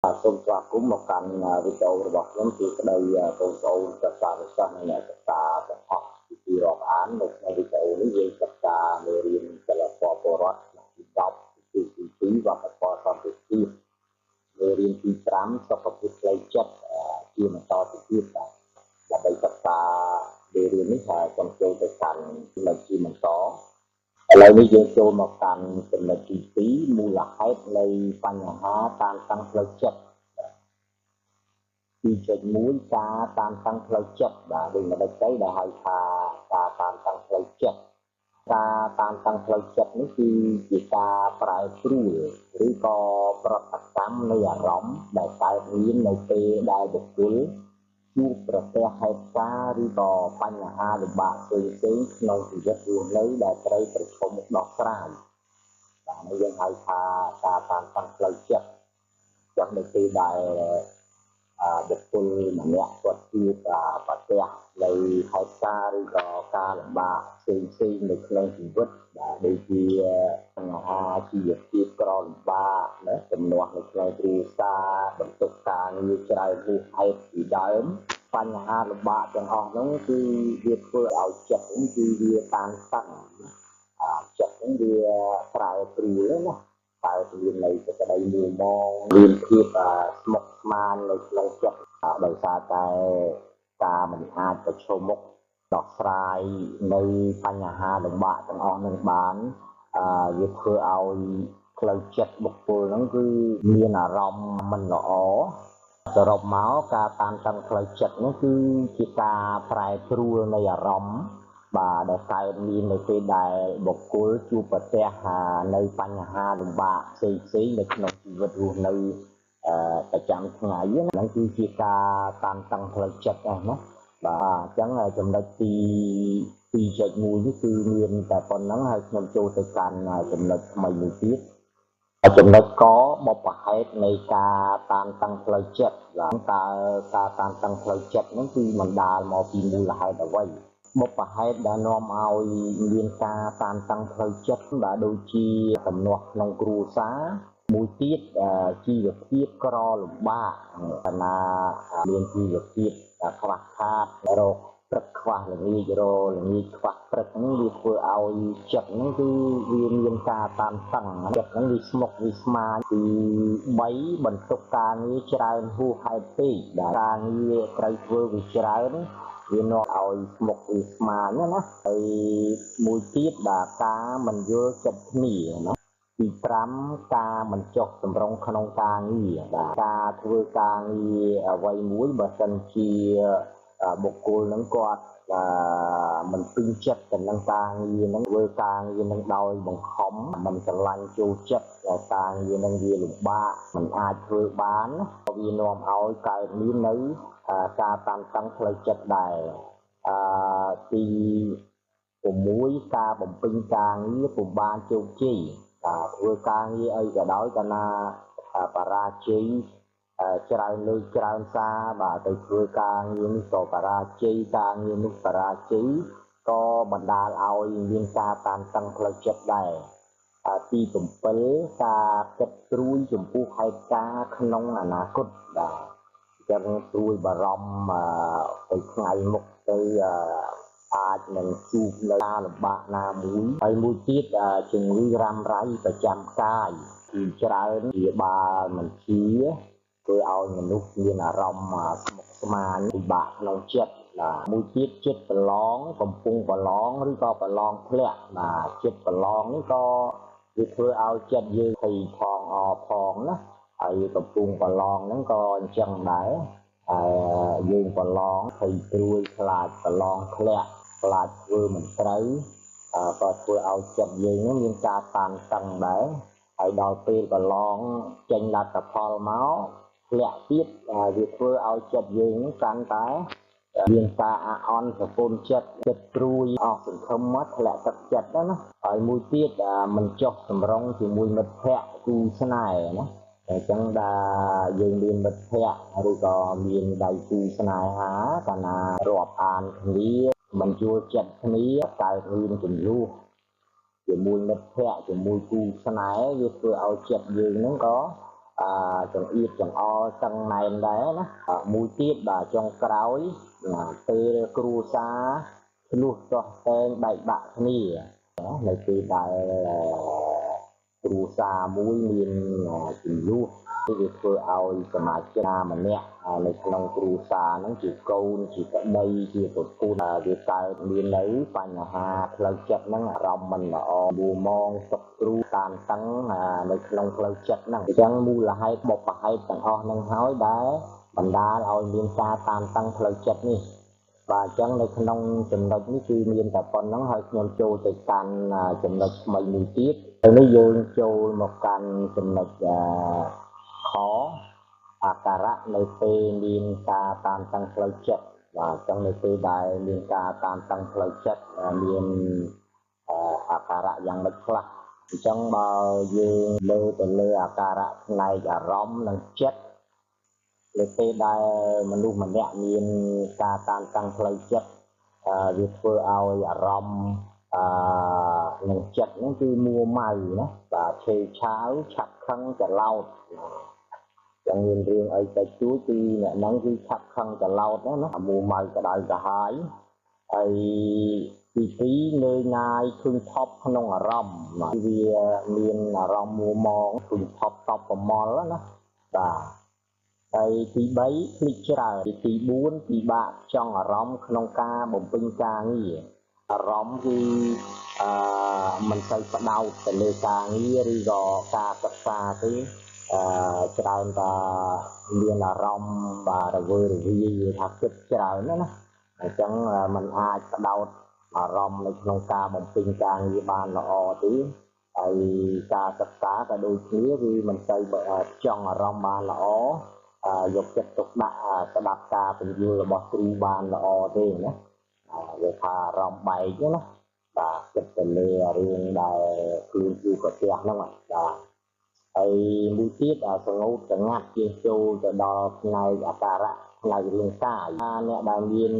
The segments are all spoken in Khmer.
សូមស្វាគមន៍មកកាន់វីដេអូរបស់ខ្ញុំគឺក្តីបងប្អូនសិស្សានុសិស្សនិងអ្នកសិក្សាទាំងអស់ពីរាប់អាននៅក្នុងវីដេអូនេះយើងសិក្សាមេរៀនសិលពពលរដ្ឋឆ្នាំទី10ទី2វប្បធម៌សន្តិភាពមេរៀនទី5សុខភាពផ្លូវចិត្តជាបន្តទៅទៀតដើម្បីសិក្សាមេរៀននេះហើយសូមចូលទៅកាន់ចំណុចទីបន្តឥឡូវនេះយើងចូលមកកាន់ចំណុចទី2មូលហេតុនៃបញ្ហាតានតឹងផ្លូវចិត្ត2.1ការតានតឹងផ្លូវចិត្តបាទដូចមិនដឹងទៅដែលហៅថាការតានតឹងផ្លូវចិត្តការតានតឹងផ្លូវចិត្តនេះគឺជាការប្រែប្រួលឬក៏ប្រតិកម្មនៃអារម្មណ៍ដែលកើតមាននៅពេលដែលបុគ្គលជួបប្រទះហេតុការណ៍ឬក៏បញ្ហាលំបាកផ្សេងៗក្នុងជីវិតរស់នៅដែលត្រូវប្រឈមមុខដោះស្រាយបាទនេះយើងហៅថាការតានតឹងផ្លូវចិត្តចឹងនៅពេលដែលបុគ្គលម្នាក់គាត់ជួបប្រទះនៅហេតុការណ៍ឬក៏ការលំបាកផ្សេងៗនៅក្នុងជីវិតដែលដូចជាបញ្ហាជីវភាពក្រលំបាកណាចំនួននៅក្នុងគ្រួសារបន្ទុកការងារច្រើនហួសហេតុពីដើមបញ្ហាលំបាកទាំងអស់ហ្នឹងគឺវាធ្វើឲ្យចិត្តហ្នឹងគឺវាតានតឹងចិត្តហ្នឹងវាប្រែប្រួលណាតែមាននៃសេចក្តីមូលមងមានភាពស្មុគស្មាញនៅក្នុងចិត្តដោយសារតែការមិនអាចប្រឈមមុខដោះស្រាយនៅបញ្ហាលំបាកទាំងអស់នឹងបានវាធ្វើឲ្យផ្លូវចិត្តបុគ្គលហ្នឹងគឺមានអារម្មណ៍មិនល្អសរុបមកការតានតឹងផ្លូវចិត្តនោះគឺជាការប្រែប្រួលនៃអារម្មណ៍បាទដែលកើតមាននៅពេលដែលបុគ្គលជួបប្រទះនៅបញ្ហាលំបាកផ្សេងៗនៅក្នុងជីវិតរស់នៅប្រចាំថ្ងៃហ្នឹងគឺជាការតានតឹងផ្លូវចិត្តណាបាទអញ្ចឹងចំណុចទី2.1នេះគឺមានតែប៉ុណ្្នឹងហើយខ្ញុំចូលទៅកាន់ចំណុចថ្មីមួយទៀតចំណុចកបុព្វហេតុនៃការតានតឹងផ្លូវចិត្តតើការតានតឹងផ្លូវចិត្តហ្នឹងគឺបណ្ដាលមកពីមូលហេតុអ្វីបុព្វហេតុដែលនាំឲ្យមានការតានតឹងផ្លូវចិត្តបាទដូចជាសំណោះក្នុងគ្រួសារមួយទៀតជីវភាពក្រលំបាកកាលណាមានជីវភាពខ្វះខាតរោគព្រឹកខ្វះល្ងាចរល្ងាចខ្វះព្រឹកហ្នឹងវាធ្វើឲ្យចិត្តហ្នឹងគឺវាមានការតានតឹងចិត្តហ្នឹងវាស្មុគវាស្មាញទី3បន្ទុកការងារច្រើនហួសហេតុពេកដែលការងារត្រូវធ្វើវាច្រើនវានាំឲ្យស្មុគវាស្មាញណាហើយមួយទៀតបាទការមិនយល់ចិត្តគ្នាណាទី5ការមិនចុះសម្រុងក្នុងការងារបាទការធ្វើការងារអ្វីមួយបើសិនជាបុគ្គលនឹងគាត់មិនពេញចិត្តទៅនឹងការងារនឹងធ្វើការងារនឹងដោយបង្ខំមិនស្រឡាញ់ចូលចិត្តការងារនឹងវាលំបាកមិនអាចធ្វើបានវានាំឲ្យកើតមាននៅការតានតឹងផ្លូវចិត្តដែរទី6ការបំពេញការងារពុំបានជោគជ័យធ្វើការងារអីក៏ដោយកាលណាបរាជ័យច្រើនលើកច្រើនសារបាទទៅធ្វើការងារនេះក៏បរាជ័យការងារនោះបរាជ័យក៏បណ្ដាលឲ្យមានការតានតឹងផ្លូវចិត្តដែរទី7ការគិតព្រួយចំពោះហេតុការណ៍ក្នុងអនាគតបាទចឹងព្រួយបារម្ភទៅថ្ងៃមុខទៅអាចនឹងជួបនៅការលំបាកណាមួយហើយមួយទៀតជំងឺរ៉ាំរ៉ៃប្រចាំកាយគឺច្រើនវាបាលមិនជាធ្វើឲ្យមនុស្សមានអារម្មណ៍ស្មុគស្មាញពិបាកក្នុងចិត្តមួយទៀតចិត្តប្រឡងកំពុងប្រឡងឬក៏ប្រឡងធ្លាក់ចិត្តប្រឡងនេះក៏វាធ្វើឲ្យចិត្តយើងភ័យផងផងណាហើយកំពុងប្រឡងហ្នឹងក៏អញ្ចឹងដែរយើងប្រឡងភ័យព្រួយខ្លាចប្រឡងធ្លាក់ខ្លាចធ្វើមិនត្រូវក៏ធ្វើឲ្យចិត្តយើងមានការតានតឹងដែរហើយដល់ពេលប្រឡងចេញលទ្ធផលមកធ្លាក់ទៀតវាធ្វើឲ្យចិត្តយើងកាន់តែមានការអាក់អន់ប្រពន្ធចិត្តព្រួយអស់សង្ឃឹមមកធ្លាក់ទឹកចិត្តណាហើយមួយទៀតមិនចុះសម្រុងជាមួយមិត្តភក្តិគូស្នេហ៍ណាអញ្ចឹងដែលយើងមានមិត្តភក្តិឬក៏មានដៃគូស្នេហាកាលណារាប់អានគ្នាមិនយល់ចិត្តគ្នាកើតមានជម្លោះជាមួយមិត្តភក្តិជាមួយគូស្នេហ៍វាធ្វើឲ្យចិត្តយើងហ្នឹងក៏ ចង្អៀតចង្អល់សឹងណែនដែរណាមួយទៀតបាទចុងក្រោយពេលគ្រួសារឆ្លោះទាស់តែងបែកបាក់គ្នានៅពេលដែលគ្រួសារមួយមានជម្លោះវាធ្វើឲ្យសមាជិកម្នាក់នៅក្នុងគ្រួសារហ្នឹងជាកូនជាប្តីជាប្រពន្ធវាកើតមាននៅបញ្ហាផ្លូវចិត្តហ្នឹងអារម្មណ៍មិនល្អបួមងទុកគ្រូតានតឹងនៅក្នុងផ្លូវចិត្តហ្នឹងអញ្ចឹងមូលហេតុបុព្វហេតុទាំងអស់ហ្នឹងហើយដែលបណ្ដាលឲ្យមានការតានតឹងផ្លូវចិត្តនេះបាទអញ្ចឹងនៅក្នុងចំណុចនេះគឺមានតែប៉ុណ្្នឹងហើយខ្ញុំចូលទៅកាន់ចំណុចថ្មីមួយទៀតហើយនេះយើងចូលមកកាន់ចំណុចខអាការៈនៅពេលមានការតានតឹងផ្លូវចិត្តបាទអញ្ចឹងនៅពេលដែលមានការតានតឹងផ្លូវចិត្តមានអាការៈយ៉ាងម៉េចខ្លះអញ្ចឹងបើយើងលើទៅលើអាការៈផ្នែកអារម្មណ៍និងចិត្តនៅពេលដែលមនុស្សម្នាក់មានការតានតឹងផ្លូវចិត្តវាធ្វើឲ្យអារម្មណ៍នឹងចិត្តហ្នឹងគឺមួម៉ៅណាបាទឆេវឆាវឆាប់ខឹងច្រឡោតចឹងមានរឿងអីទៅជួយគឺអ្នកហ្នឹងគឺឆាប់ខឹងច្រឡោតណាមួម៉ៅក្តៅក្រហាយហើយទីពីរងើយងាយឃើញថប់ក្នុងអារម្មណ៍វាមានអារម្មណ៍មួម៉ងឃើញថប់តបប្រមល់ណាបាទហើយទី3ភ្លេចច្រើនទី4ពិបាកចង់អារម្មណ៍ក្នុងការបំពេញការងារអារម្មណ៍គឺមិនសូវផ្ដោតទៅលើការងារឬក៏ការសិក្សាទេច្រើនតែមានអារម្មណ៍បាទរវើរវាយថាគិតច្រើនណាអញ្ចឹងมันអាចផ្ដោតអារម្មណ៍នៅក្នុងការបំពេញការងារបានល្អទេហើយការសិក្សាក៏ដូចគ្នាគឺមិនសូវចង់អារម្មណ៍បានល្អយកចិត្តទុកដាក់ស្ដាប់ការបញ្យល់របស់គ្រូបានល្អទេណាវាថាអារម្មណ៍បែកណាបាទគិតទៅលើរឿងដែលខ្លួនគូប្រទះហ្នឹងបាទហើយមួយទៀតសង្កូតសងាត់ជាចូលទៅដល់ផ្នែកអាការៈផ្នែករាងកាយអ្នកដែលមាន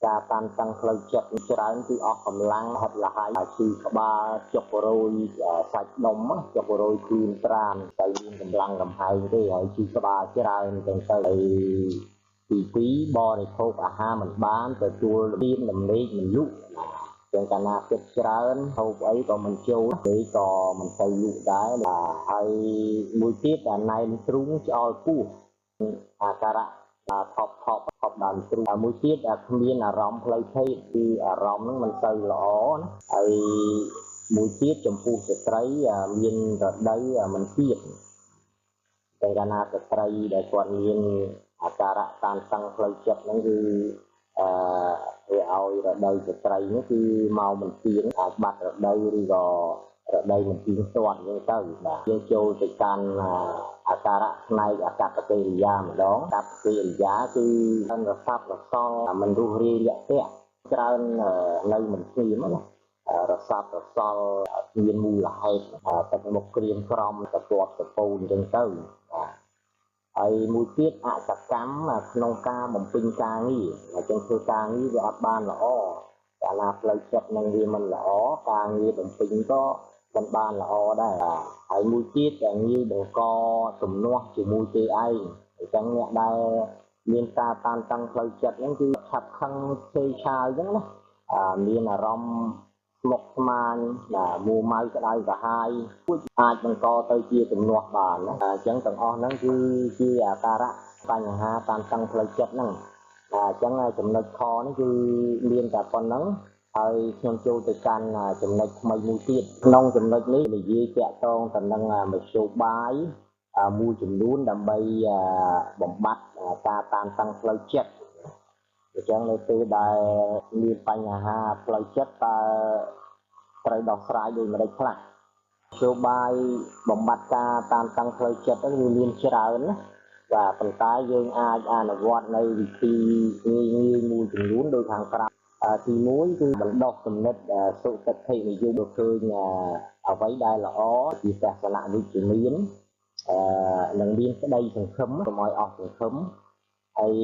ការតានតឹងផ្លូវចិត្តច្រើនគឺអស់កម្លាំងហត់លហើយឈឺក្បាលចុករយសាច់ដុំចុករយខ្លួនត្រានទៅមានកម្លាំងកំហែងទេហើយឈឺក្បាលច្រើនចឹងទៅទី2បរិភោគអាហារមិនបានទទួលទានលំលេងមិនលុចឹងកាលណាគិតច្រើនហូបអីក៏មិនចូលទេក៏មិនទៅលក់ដែរហើយមួយទៀតណែនទ្រូងឆ្អល់ពោះអាការៈថប់ដើមទ្រូងមួយទៀតគ្មានអារម្មណ៍ផ្លូវភេទគឺអារម្មណ៍ហ្នឹងមិនទៅល្អណាហើយមួយទៀតចំពោះស្ត្រីមានរដូវមិនទៀតតែកាលណាស្ត្រីដែលគាត់មានអាការៈតានតឹងផ្លូវចិត្តហ្នឹងគឺវាឲ្យរដូវស្ត្រីនេះគឺមកមិនទៀងអាចបាត់រដូវឬក៏រដូវមិនទៀងទាត់អញ្ចឹងទៅបាទយើងចូលទៅកាន់អាការៈផ្នែកអាកប្បកិរិយាម្ដងអាកប្បកិរិយាគឺមិនរស័ព្ទរសល់មិនរុះរាយរាក់ទាក់ច្រើននៅមិនស្ងៀមណារស័ព្ទរសល់មានមូលហេតុទឹកមុខក្រៀមក្រំទៅទាត់ទៅពូនអញ្ចឹងទៅបាទហើយមួយទៀតអសកម្មក្នុងការបំពេញការងារអញ្ចឹងធ្វើការងារវាអត់បានល្អកាលណាផ្លូវចិត្តនឹងវាមិនល្អការងារបំពេញក៏មិនបានល្អដែរហើយមួយទៀតងាយបង្កទំនាស់ជាមួយគេឯងអញ្ចឹងអ្នកដែលមានការតានតឹងផ្លូវចិត្តហ្នឹងគឺឆាប់ខឹងឆេវឆាវអញ្ចឹងណាមានអារម្មណ៍ស្មុគស្មាញមួម៉ៅក្តៅក្រហាយអាចបង្កទៅជាទំនាស់បានណាអញ្ចឹងទាំងអស់ហ្នឹងគឺជាអាការៈបញ្ហាតានតឹងផ្លូវចិត្តហ្នឹងអញ្ចឹងចំណុចខនេះគឺមានតែប៉ុណ្្នឹងហើយខ្ញុំចូលទៅកាន់ចំណុចថ្មីមួយទៀតក្នុងចំណុចនេះនិយាយតាក់ទងទៅនឹងមធ្យោបាយមួយចំនួនដើម្បីបំបត្តិការតានតឹងផ្លូវចិត្តអញ្ចឹងនៅពេលដែលមានបញ្ហាផ្លូវចិត្តតើត្រូវដោះស្រាយដោយម្ដេចខ្លះមធ្យោបាយបំបត្តិការតានតឹងផ្លូវចិត្តហ្នឹងវាមានច្រើនណាបាទប៉ុន្តែយើងអាចអនុវត្តនៅវិធីងាយៗមួយចំនួនដូចខាងក្រោមទី1គឺបណ្ដុះគំនិតសុខតិនិយមឃើញអ្វីដែលល្អជាទស្សនៈវិជ្ជមាននឹងមានក្តីសង្ឃឹមកុំឲ្យអស់សង្ឃឹមហើយ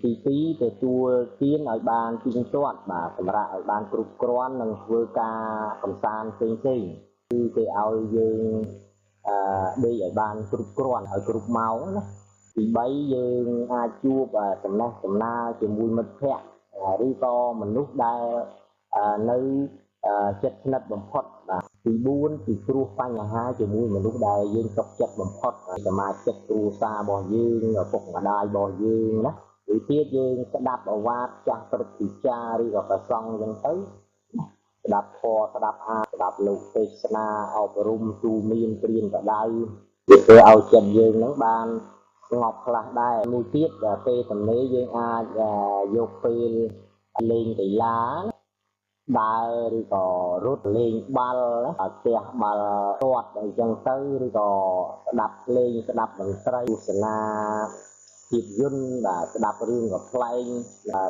ទី2ទទួលទានឲ្យបានទៀងទាត់បាទសម្រាប់ឲ្យបានគ្រប់គ្រាន់និងធ្វើការកំសាន្តផ្សេងៗគឺគេឲ្យយើង ដេកឲ្យបានគ្រប់គ្រាន់ឲ្យគ្រប់ម៉ោងណាទី3យើងអាចជួបចំណេះសំណាលជាមួយមិត្តភ័ក្តិឬក៏មនុស្សដែលនៅចិត្តស្និទ្ធបំផុតបាទទី4ពីព្រោះបញ្ហាជាមួយមនុស្សដែលយើងទុកចិត្តបំផុតសមាជិកគ្រួសាររបស់យើងឪពុកម្ដាយរបស់យើងណាឬទៀតយើងស្ដាប់អាវាទចាស់ព្រឹទ្ធាចារ្យឬក៏ប្រសង់អញ្ចឹងទៅស្ដាប់ធម៌ស្ដាប់ស្ដាប់លោកទេសនាអប់រំទូមានព្រានបដៅវាធ្វើឲ្យចិត្តយើងហ្នឹងបានស្ងប់ខ្លះដែរមួយទៀតពេលទំនេរយើងអាចយកពេលលេងកីឡាដើរឬក៏រត់លេងបាល់ផ្ទះបាល់ទាត់អីចឹងទៅឬក៏ស្ដាប់ភ្លេងស្ដាប់តន្ត្រីទស្សនាភាពយន្តបាទស្ដាប់រឿងកំ pl ែង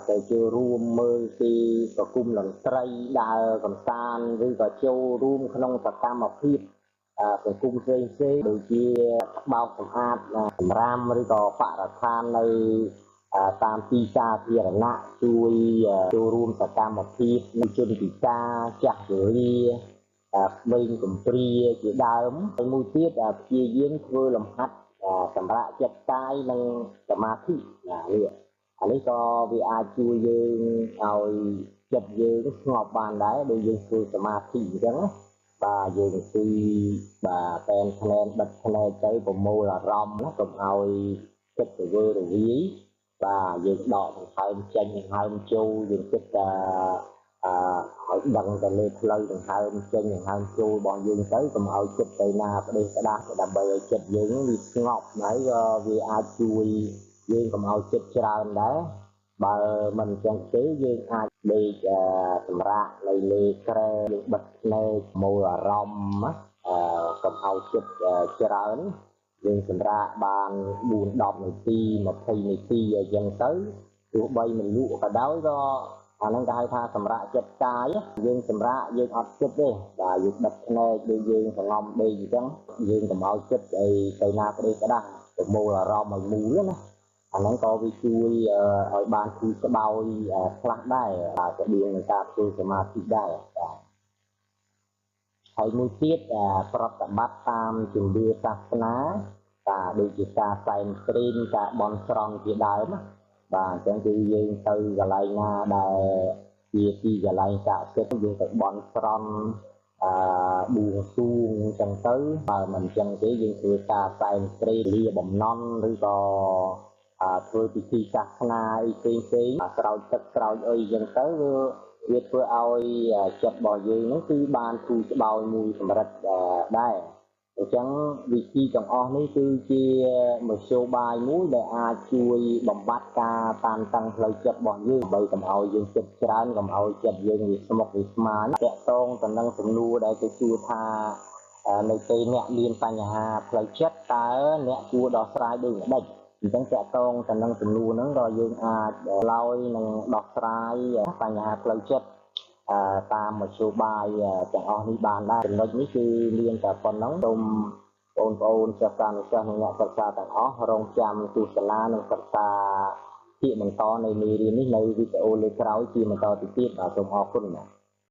ទៅចូលរួមមើលពីប្រគំតន្ត្រីដើរកំសាន្តឬក៏ចូលរួមក្នុងសកម្មភាពប្រគំផ្សេងៗដូចជាបោកសម្អាតសម្រាមឬក៏បរិស្ថាននៅតាមទីសាធារណៈជួយចូលរួមសកម្មភាពនៃជនពិការចាស់ជរាក្មេងកំព្រាជាដើមហើយមួយទៀតព្យាយាមធ្វើលំហាត់សម្រាប់ចិត្តកាយនិងសមាធិអានេះក៏វាអាចជួយយើងឲ្យចិត្តយើងស្ងប់បានដែរដូចយើងធ្វើសមាធិអញ្ចឹងបាទយើងគឺបាទតែនភ្នែនបិទភ្នែកទៅប្រមូលអារម្មណ៍ណាកុំឲ្យចិត្តទៅវើរវាយបាទយើងដកដង្ហើមចេញដង្ហើមចូលយើងគិតថាឲ្យដឹងទៅលើផ្លូវដង្ហើមចេញដង្ហើមចូលរបស់យើងទៅកុំឲ្យចិត្តទៅណាផ្ដេសផ្ដាស់ដើម្បីឲ្យចិត្តយើងវាស្ងប់ហើយក៏វាអាចជួយយើងកុំឲ្យចិត្តច្រើនដែរបើមិនអញ្ចឹងទេយើងអាចដេកសម្រាកនៅលើគ្រែយើងបិទភ្នែកមូលអារម្មណ៍កុំឲ្យចិត្តច្រើនយើងសម្រាកបាន4-10នាទី20នាទីអញ្ចឹងទៅទោះបីមិនលក់ក៏ដោយក៏អាហ្នឹងគេហៅថាសម្រាកចិត្តកាយយើងសម្រាកយើងអត់គិតទេបាទយើងបិទភ្នែកដូចយើងសង្ងំដេកអញ្ចឹងយើងកុំឲ្យចិត្តអីទៅណាផ្ដេសផ្ដាស់ប្រមូលអារម្មណ៍ឲ្យមូលណាអាហ្នឹងក៏វាជួយឲ្យបានគូស្បោយខ្លះដែរស្បៀងនឹងការធ្វើសមាធិដែរបាទហើយមួយទៀតប្រតិបត្តិតាមជំនឿសាសនាដូចជាការសែនព្រេនការបន់ស្រន់ជាដើមបាទអញ្ចឹងគឺយើងទៅកន្លែងណាដែលជាទីកន្លែងស័ក្តិសិទ្ធិយើងទៅបន់ស្រន់បួងសួងអញ្ចឹងទៅបើមិនអញ្ចឹងទេយើងធ្វើការសែនព្រេនលាបំណន់ឬក៏ធ្វើពិធីសាសនាអីផ្សេងស្រោចទឹកស្រោចអីអញ្ចឹងទៅវាធ្វើឲ្យចិត្តរបស់យើងហ្នឹងគឺបានគូស្បោយមួយកម្រិតដែរអញ្ចឹងវិធីទាំងអស់នេះគឺជាមធ្យោបាយមួយដែលអាចជួយបំបត្តិការតានតឹងផ្លូវចិត្តរបស់យើងដើម្បីកុំឲ្យយើងចិត្តច្រើនកុំឲ្យចិត្តយើងវាស្មុគវាស្មាញតាក់ទងទៅនឹងសំណួរដែលគេសួរថានៅពេលអ្នកមានបញ្ហាផ្លូវចិត្តតើអ្នកគួរដោះស្រាយដូចម្ដេចអញ្ចឹងតាក់ទងទៅនឹងសំណួរហ្នឹងក៏យើងអាចឆ្លើយនិងដោះស្រាយបញ្ហាផ្លូវចិត្តតាមមធ្យោបាយទាំងអស់នេះបានដែរចំណុចនេះគឺមានតែប៉ុណ្ណឹងសូមបងប្អូនសិស្សានុសិស្សនិងអ្នកសិក្សាទាំងអស់រងចាំទស្សនានិងសិក្សាភាគបន្តនៃមេរៀននេះនៅវីដេអូលើក្រោយជាបន្តទៅទៀតបាទសូមអរគុណ